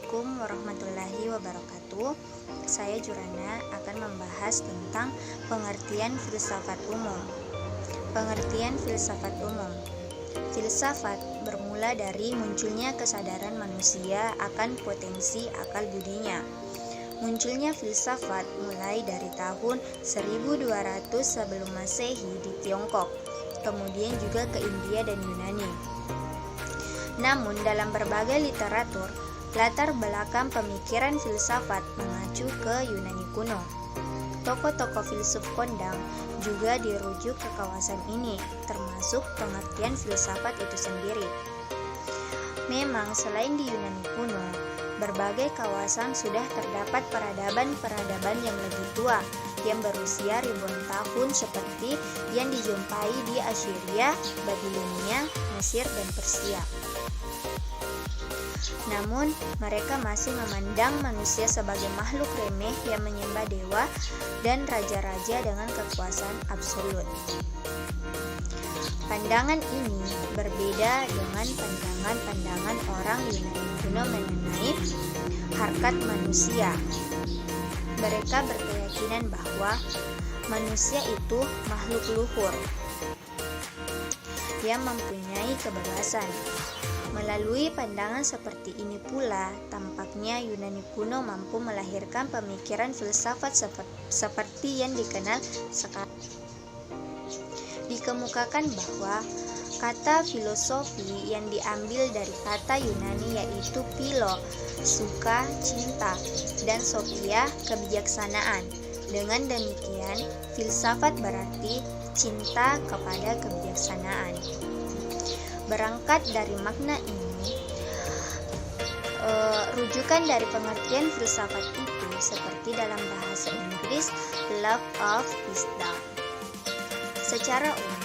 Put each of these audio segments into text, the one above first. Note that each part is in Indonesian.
Assalamualaikum warahmatullahi wabarakatuh. Saya Jurana akan membahas tentang pengertian filsafat umum. Pengertian filsafat umum. Filsafat bermula dari munculnya kesadaran manusia akan potensi akal budinya. Munculnya filsafat mulai dari tahun 1200 sebelum Masehi di Tiongkok, kemudian juga ke India dan Yunani. Namun dalam berbagai literatur, latar belakang pemikiran filsafat mengacu ke Yunani kuno. Tokoh-tokoh filsuf kondang juga dirujuk ke kawasan ini, termasuk pengertian filsafat itu sendiri. Memang selain di Yunani kuno, berbagai kawasan sudah terdapat peradaban-peradaban yang lebih tua, yang berusia ribuan tahun seperti yang dijumpai di Assyria, Babilonia, Mesir, dan Persia. Namun, mereka masih memandang manusia sebagai makhluk remeh yang menyembah dewa dan raja-raja dengan kekuasaan absolut. Pandangan ini berbeda dengan pandangan-pandangan orang Yunani kuno mengenai harkat manusia. Mereka berkeyakinan bahwa manusia itu makhluk luhur yang mempunyai kebebasan. Melalui pandangan seperti ini pula, tampaknya Yunani kuno mampu melahirkan pemikiran filsafat seperti yang dikenal sekarang. Dikemukakan bahwa kata filosofi yang diambil dari kata Yunani yaitu philo, suka, cinta, dan sophia, kebijaksanaan. Dengan demikian, filsafat berarti cinta kepada kebijaksanaan. Berangkat dari makna ini, rujukan dari pengertian filsafat itu seperti dalam bahasa Inggris, love of wisdom. Secara umum,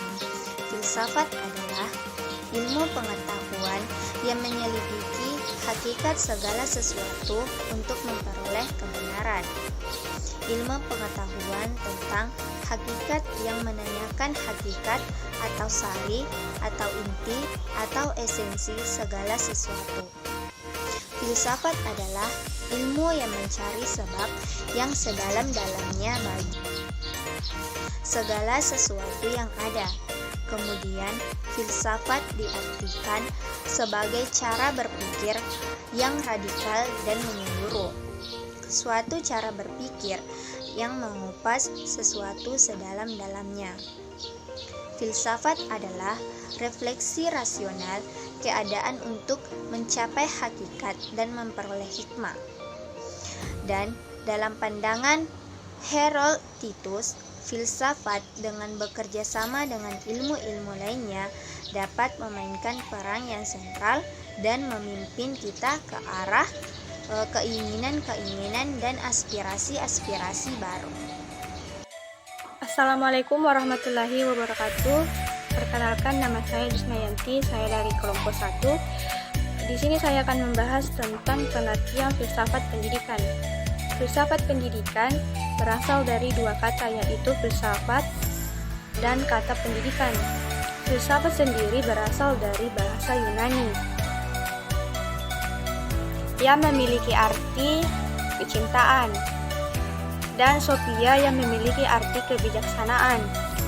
filsafat adalah ilmu pengetahuan yang menyelidiki hakikat segala sesuatu untuk memperoleh kebenaran. Ilmu pengetahuan tentang hakikat yang menanyakan hakikat atau sari atau inti atau esensi segala sesuatu. Filsafat adalah ilmu yang mencari sebab yang sedalam-dalamnya bagi segala sesuatu yang ada. Kemudian, filsafat diartikan sebagai cara berpikir yang radikal dan menyeluruh. Suatu cara berpikir yang mengupas sesuatu sedalam-dalamnya. Filsafat adalah refleksi rasional keadaan untuk mencapai hakikat dan memperoleh hikmah. Dan dalam pandangan Herodotus, filsafat dengan bekerja sama dengan ilmu-ilmu lainnya dapat memainkan peran yang sentral dan memimpin kita ke arah keinginan-keinginan dan aspirasi-aspirasi baru. Assalamualaikum warahmatullahi wabarakatuh. Perkenalkan, nama saya Jusnayanti, saya dari kelompok 1. Di sini saya akan membahas tentang pengertian filsafat pendidikan. Filsafat pendidikan berasal dari dua kata, yaitu filsafat dan kata pendidikan. Filsafat sendiri berasal dari bahasa Yunani yang memiliki arti kecintaan, dan sophia yang memiliki arti kebijaksanaan.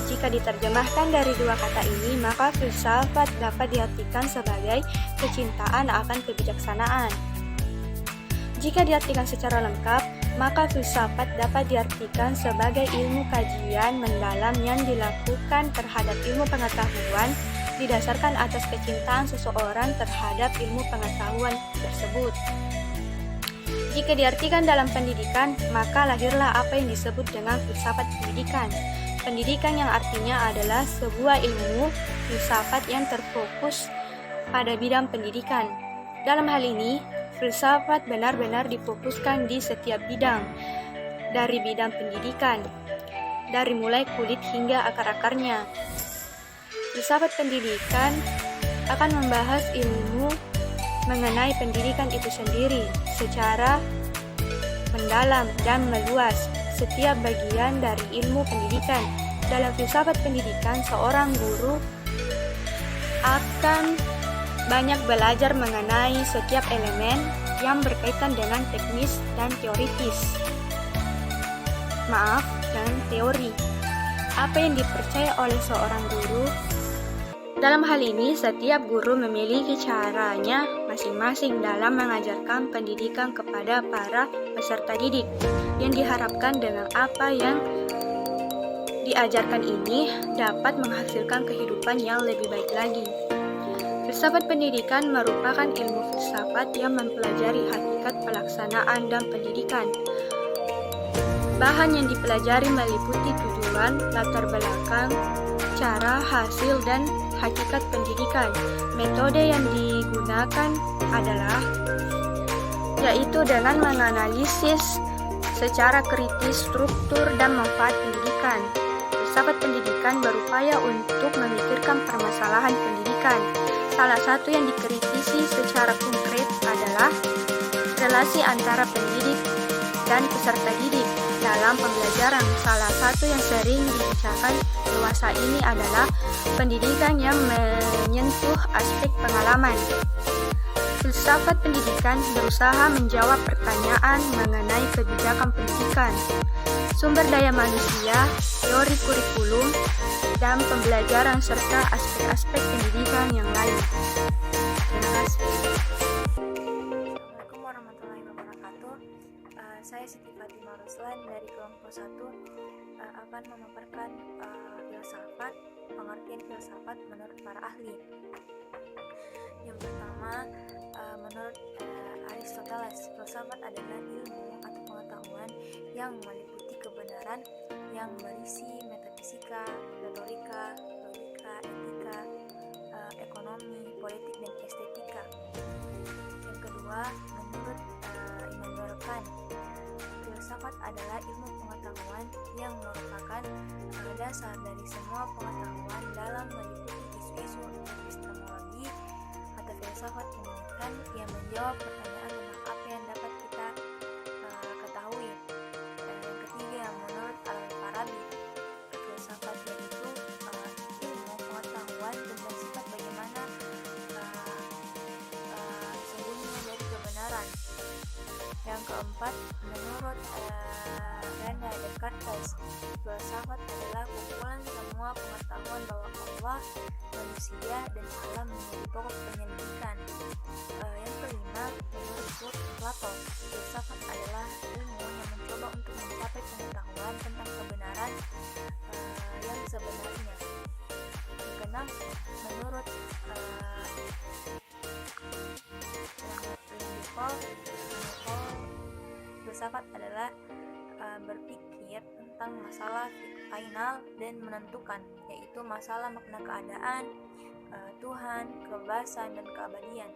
Jika diterjemahkan dari dua kata ini, maka filsafat dapat diartikan sebagai kecintaan akan kebijaksanaan. Jika diartikan secara lengkap, maka filsafat dapat diartikan sebagai ilmu kajian mendalam yang dilakukan terhadap ilmu pengetahuan didasarkan atas kecintaan seseorang terhadap ilmu pengetahuan tersebut. Jika diartikan dalam pendidikan, maka lahirlah apa yang disebut dengan filsafat pendidikan. Pendidikan yang artinya adalah sebuah ilmu filsafat yang terfokus pada bidang pendidikan. Dalam hal ini, filsafat benar-benar difokuskan di setiap bidang, dari bidang pendidikan, dari mulai kulit hingga akar-akarnya. Filsafat pendidikan akan membahas ilmu mengenai pendidikan itu sendiri secara mendalam dan meluas setiap bagian dari ilmu pendidikan. Dalam filsafat pendidikan, seorang guru akan banyak belajar mengenai setiap elemen yang berkaitan dengan teknis dan teoritis. Dan teori. Apa yang dipercaya oleh seorang guru? Dalam hal ini, setiap guru memiliki caranya masing-masing dalam mengajarkan pendidikan kepada para peserta didik, yang diharapkan dengan apa yang diajarkan ini dapat menghasilkan kehidupan yang lebih baik lagi. Filsafat pendidikan merupakan ilmu filsafat yang mempelajari hakikat pelaksanaan dan pendidikan. Bahan yang dipelajari meliputi tujuan, latar belakang, cara, hasil, dan hakikat pendidikan. Metode yang digunakan adalah yaitu dengan menganalisis secara kritis struktur dan manfaat pendidikan. Filsafat pendidikan berupaya untuk memikirkan permasalahan pendidikan. Salah satu yang dikritisi secara konkret adalah relasi antara pendidik dan peserta didik dalam pembelajaran. Salah satu yang sering dibicarakan dewasa ini adalah pendidikan yang menyentuh aspek pengalaman. Filsafat pendidikan berusaha menjawab pertanyaan mengenai kebijakan pendidikan, sumber daya manusia, teori kurikulum, dan pembelajaran serta aspek-aspek pendidikan yang lain. Terima kasih. Assalamualaikum warahmatullahi wabarakatuh. Saya Siti Fatimah Ruslan dari kelompok 1 akan memaparkan filsafat, pengertian filsafat menurut para ahli. Yang pertama, menurut Aristoteles, filsafat adalah ilmu atau pengetahuan yang meliputi kebenaran yang berisi metafisika, retorika, logika, etika, ekonomi, politik, dan estetika. Yang kedua, menurut Immanuel Kant, filsafat adalah ilmu pengetahuan yang merupakan dasar dari semua pengetahuan dalam meliputi isu-isu epistemologi atau filsafat pendidikan yang menjawab pertanyaan tentang apa yang dapat kita ketahui. Yang ketiga, menurut Al-Farabi, filsafat yaitu ilmu pengetahuan tentang sifat bagaimana sesungguhnya dari kebenaran. Yang keempat, menurut René Descartes, filsafat adalah kumpulan semua pengetahuan bahwa Allah, manusia, dan alam menjadi pokok penyelidikan. Yang kelima, menurut Plato, filsafat adalah ilmu yang mencoba untuk mencapai pengetahuan tentang kebenaran yang sebenarnya. Yang keenam, menurut filsafat adalah berpikir tentang masalah final dan menentukan, yaitu masalah makna keadaan, Tuhan, kebebasan, dan keabadian.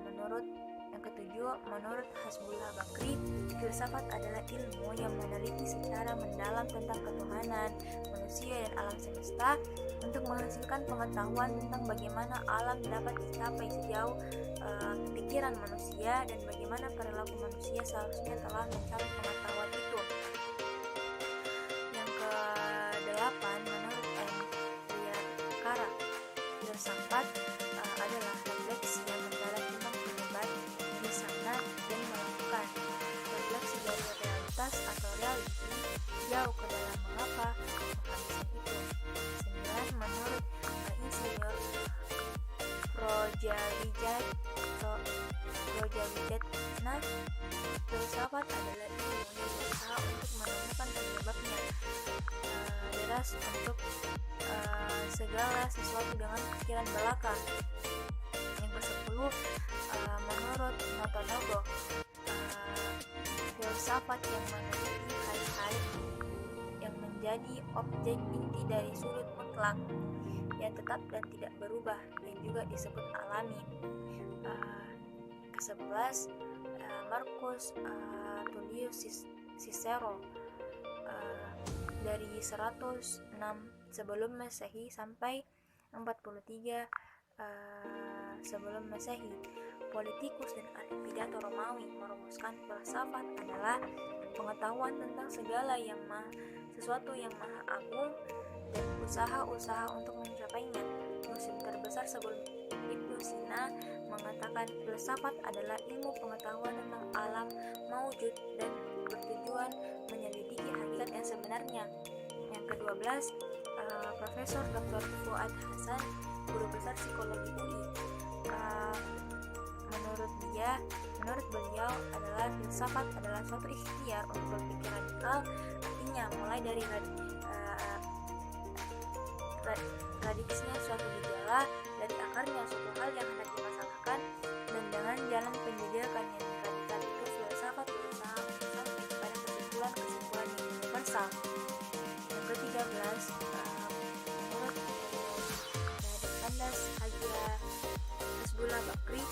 Menurut yang ketujuh, menurut Hasbullah Bakri, filsafat adalah ilmu yang meneliti secara mendalam tentang ketuhanan, manusia, dan alam semesta untuk menghasilkan pengetahuan tentang bagaimana alam dapat dicapai sejauh pikiran manusia dan bagaimana perilaku manusia seharusnya telah mencapai pengetahuan itu. Yang kedelapan, menurut Kara, filsafat adalah refleksi yang mendalam tentang penyebab di sana dan melakukan refleksi dari realitas atau reality jauh ke dalam mengapa mekanisme itu. 9. Menurut Insinyur Projawidjana, filsafat adalah ilmu yang berusaha untuk menemukan penyebabnya deras untuk segala sesuatu dengan pikiran belaka. Yang ke-10, menurut Notonogo, filsafat yang meneliti hal-hal yang menjadi objek inti dari sudut mutlak yang tetap dan tidak berubah yang juga disebut alami. Ke-11, Marcus Tullius Cicero, dari 106 sebelum Masehi sampai 43 sebelum Masehi, politikus dan ahli pidato Romawi merumuskan filsafat adalah pengetahuan tentang sesuatu yang maha agung dan usaha-usaha untuk mencapainya. Musim terbesar sebelum Ibnu Sina mengatakan filsafat adalah ilmu pengetahuan tentang alam maujud dan bertujuan menyelidiki hakikat yang sebenarnya. Yang ke-12, Profesor Dr. Fuad Hasan, guru besar psikologi UI. Menurut beliau adalah filsafat adalah suatu ikhtiar untuk berpikir radikal, artinya mulai dari radiksnya suatu gejala, dari akarnya suatu hal yang hendak dimasalahkan, dan dengan jalan pendidikan yang radikal itu filsafat berusaha untuk sampai kepada kesimpulan yang universal. Yang ke-13, menurut Kandas Hagia Hasbullah Bakri,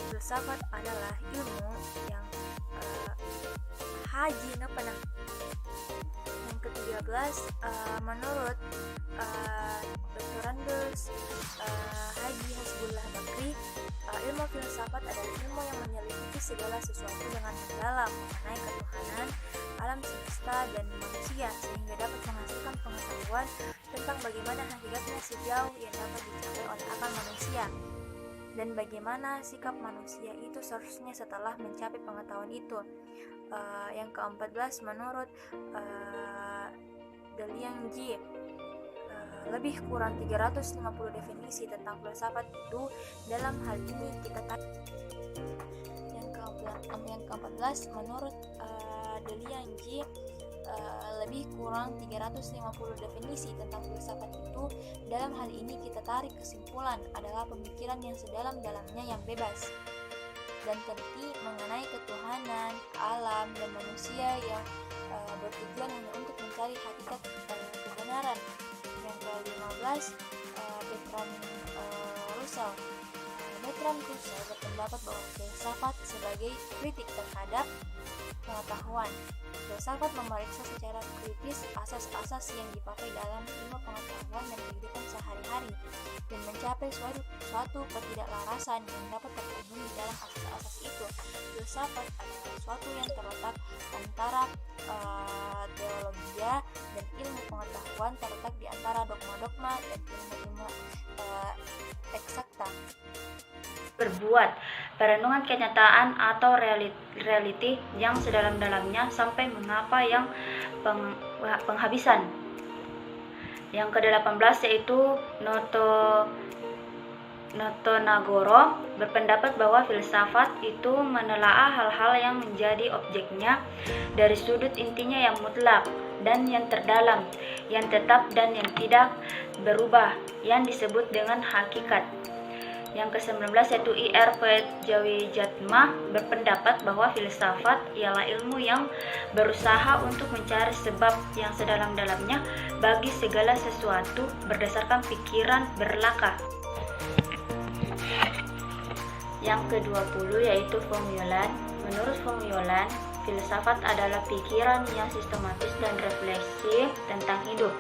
filsafat adalah ilmu yang Yang ke-13, menurut Dr. Randus Haji Hasbullah Bakri, ilmu filsafat adalah ilmu yang menyelidiki segala sesuatu dengan mendalam mengenai ketuhanan, alam semesta, dan manusia, sehingga dapat menghasilkan pengetahuan tentang bagaimana hakikatnya sejauh yang dapat dicapai oleh akal manusia, dan bagaimana sikap manusia itu seharusnya setelah mencapai pengetahuan itu. Yang ke-14, menurut Dalian Ji, lebih kurang 350 definisi tentang filsafat itu. Dalam hal ini kita yang ke-14, menurut Dalian Ji, lebih kurang 350 definisi tentang filsafat itu. Dalam hal ini kita tarik kesimpulan adalah pemikiran yang sedalam-dalamnya yang bebas dan teliti mengenai ketuhanan, alam, dan manusia yang bertujuan hanya untuk mencari hakikat kebenaran. Yang ke-15, Bertrand Russell berpendapat bahwa filsafat sebagai kritik terhadap pengetahuan. Filsafat memeriksa secara kritis asas-asas yang dipakai dalam ilmu pengetahuan dan kehidupan sehari-hari, dan mencapai suatu ketidaklarasan yang dapat terkandung di dalam asas-asas itu. Filsafat adalah suatu yang terletak antara teologia dan ilmu pengetahuan, terletak di antara dogma-dogma dan ilmu-ilmu eksakta. Berbuat perenungan kenyataan atau reality yang sedalam-dalamnya sampai mengapa yang penghabisan. Yang ke-18 yaitu Notonagoro berpendapat bahwa filsafat itu menelaah hal-hal yang menjadi objeknya dari sudut intinya yang mutlak dan yang terdalam, yang tetap dan yang tidak berubah, yang disebut dengan hakikat. Yang ke-19 yaitu Ir Jawijatma berpendapat bahwa filsafat ialah ilmu yang berusaha untuk mencari sebab yang sedalam-dalamnya bagi segala sesuatu berdasarkan pikiran berlaka. Yang ke-20 yaitu Von Yolan. Menurut Von Yolan, filsafat adalah pikiran yang sistematis dan refleksif tentang hidup.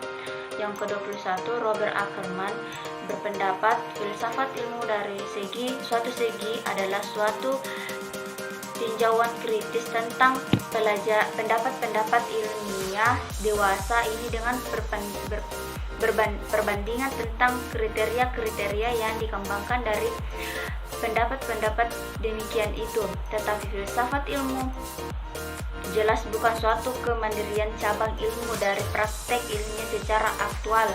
Yang ke-21 Robert Ackerman berpendapat filsafat ilmu dari suatu segi adalah suatu tinjauan kritis tentang pendapat-pendapat ilmiah dewasa ini dengan perbandingan tentang kriteria-kriteria yang dikembangkan dari pendapat-pendapat demikian itu. Tetapi filsafat ilmu jelas bukan suatu kemandirian cabang ilmu dari praktek ilmiah secara aktual.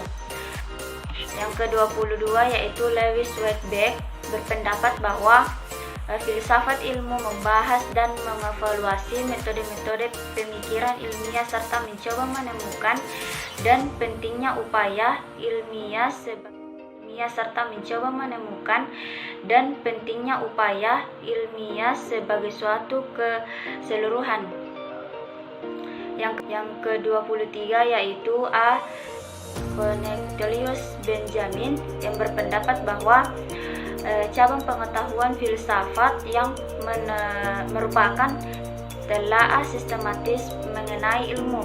Yang ke-22 yaitu Lewis Whitebeck berpendapat bahwa filsafat ilmu membahas dan mengevaluasi metode-metode pemikiran ilmiah serta mencoba menemukan dan pentingnya upaya ilmiah sebagai suatu keseluruhan. Yang ke-23 yaitu A. Cornelius Benjamin yang berpendapat bahwa cabang pengetahuan filsafat yang merupakan telaah sistematis mengenai ilmu.